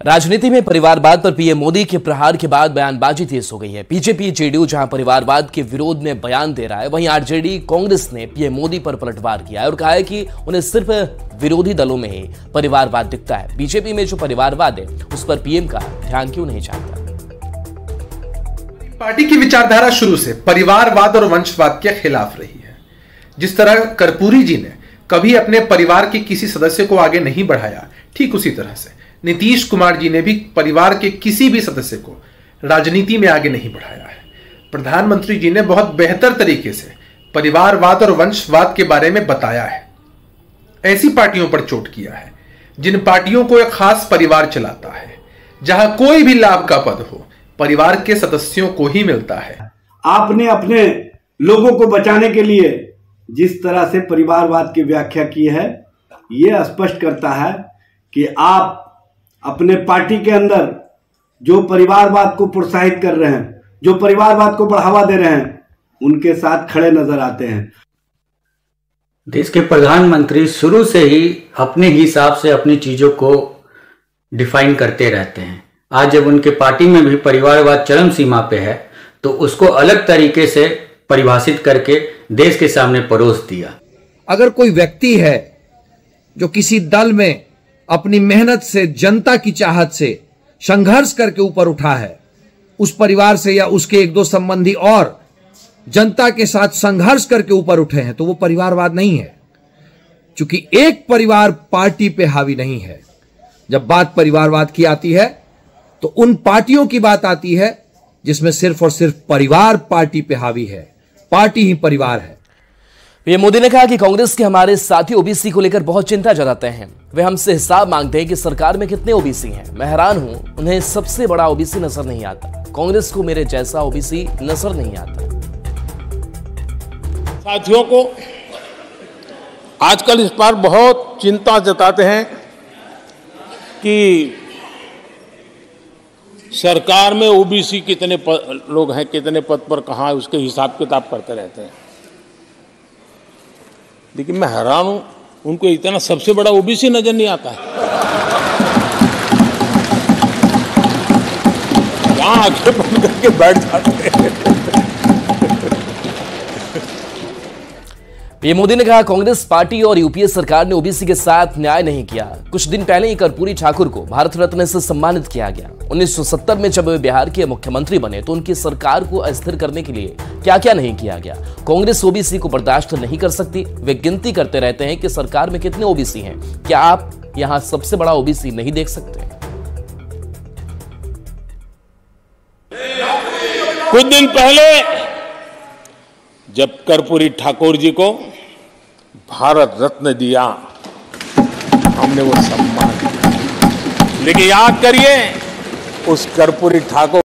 राजनीति में परिवारवाद पर पीएम मोदी के प्रहार के बाद बयानबाजी तेज हो गई है। बीजेपी जेडीयू जहां परिवारवाद के विरोध में बयान दे रहा है, वहीं आरजेडी कांग्रेस ने पीएम मोदी पर पलटवार किया है और कहा है कि उन्हें सिर्फ विरोधी दलों में ही परिवारवाद दिखता है। बीजेपी में जो परिवारवाद है उस पर पीएम का ध्यान क्यों नहीं जाता। पार्टी की विचारधारा शुरू से परिवारवाद और वंशवाद के खिलाफ रही है। जिस तरह कर्पूरी जी ने कभी अपने परिवार के किसी सदस्य को आगे नहीं बढ़ाया, ठीक उसी तरह से नीतीश कुमार जी ने भी परिवार के किसी भी सदस्य को राजनीति में आगे नहीं बढ़ाया है। प्रधानमंत्री जी ने बहुत बेहतर तरीके से परिवारवाद और वंशवाद के बारे में बताया है। ऐसी पार्टियों पर चोट किया है जिन पार्टियों को एक खास परिवार चलाता है, जहां कोई भी लाभ का पद हो परिवार के सदस्यों को ही मिलता है। आपने अपने लोगों को बचाने के लिए जिस तरह से परिवारवाद की व्याख्या की है, यह स्पष्ट करता है कि आप अपने पार्टी के अंदर जो परिवारवाद को प्रोत्साहित कर रहे हैं, जो परिवारवाद को बढ़ावा दे रहे हैं, उनके साथ खड़े नजर आते हैं। देश के प्रधानमंत्री शुरू से ही अपने हिसाब से अपनी चीजों को डिफाइन करते रहते हैं। आज जब उनके पार्टी में भी परिवारवाद चरम सीमा पे है तो उसको अलग तरीके से परिभाषित करके देश के सामने परोस दिया। अगर कोई व्यक्ति है जो किसी दल में अपनी मेहनत से, जनता की चाहत से संघर्ष करके ऊपर उठा है, उस परिवार से या उसके एक दो संबंधी और जनता के साथ संघर्ष करके ऊपर उठे हैं, तो वो परिवारवाद नहीं है। क्योंकि एक परिवार पार्टी पे हावी नहीं है। जब बात परिवारवाद की आती है तो उन पार्टियों की बात आती है जिसमें सिर्फ और सिर्फ परिवार पार्टी पे हावी है, पार्टी ही परिवार है। पीएम मोदी ने कहा कि कांग्रेस के हमारे साथी ओबीसी को लेकर बहुत चिंता जताते हैं। वे हमसे हिसाब मांगते हैं कि सरकार में कितने ओबीसी हैं। मैं हैरान हूं, उन्हें सबसे बड़ा ओबीसी नजर नहीं आता। कांग्रेस को मेरे जैसा ओबीसी नजर नहीं आता। साथियों को आजकल इस पर बहुत चिंता जताते हैं कि सरकार में ओबीसी कितने लोग हैं, कितने पद पर कहां है, उसके हिसाब किताब करते रहते हैं। लेकिन मैं हैरान हूं, उनको इतना सबसे बड़ा ओबीसी नजर नहीं आता है। यहां आंखें बंद करके बैठ जाते हैं। पीएम मोदी ने कहा कांग्रेस पार्टी और यूपीए सरकार ने ओबीसी के साथ न्याय नहीं किया। कुछ दिन पहले ही कर्पूरी ठाकुर को भारत रत्न से सम्मानित किया गया। 1970 में जब वे बिहार के मुख्यमंत्री बने तो उनकी सरकार को अस्थिर करने के लिए क्या क्या नहीं किया गया। कांग्रेस ओबीसी को बर्दाश्त नहीं कर सकती। वे गिनती करते रहते हैं कि सरकार में कितने ओबीसी हैं। क्या आप यहां सबसे बड़ा ओबीसी नहीं देख सकते? कुछ दिन पहले जब कर्पूरी ठाकुर जी को भारत रत्न दिया, हमने वो सम्मान दिया। लेकिन याद करिए, उस कर्पूरी ठाकुर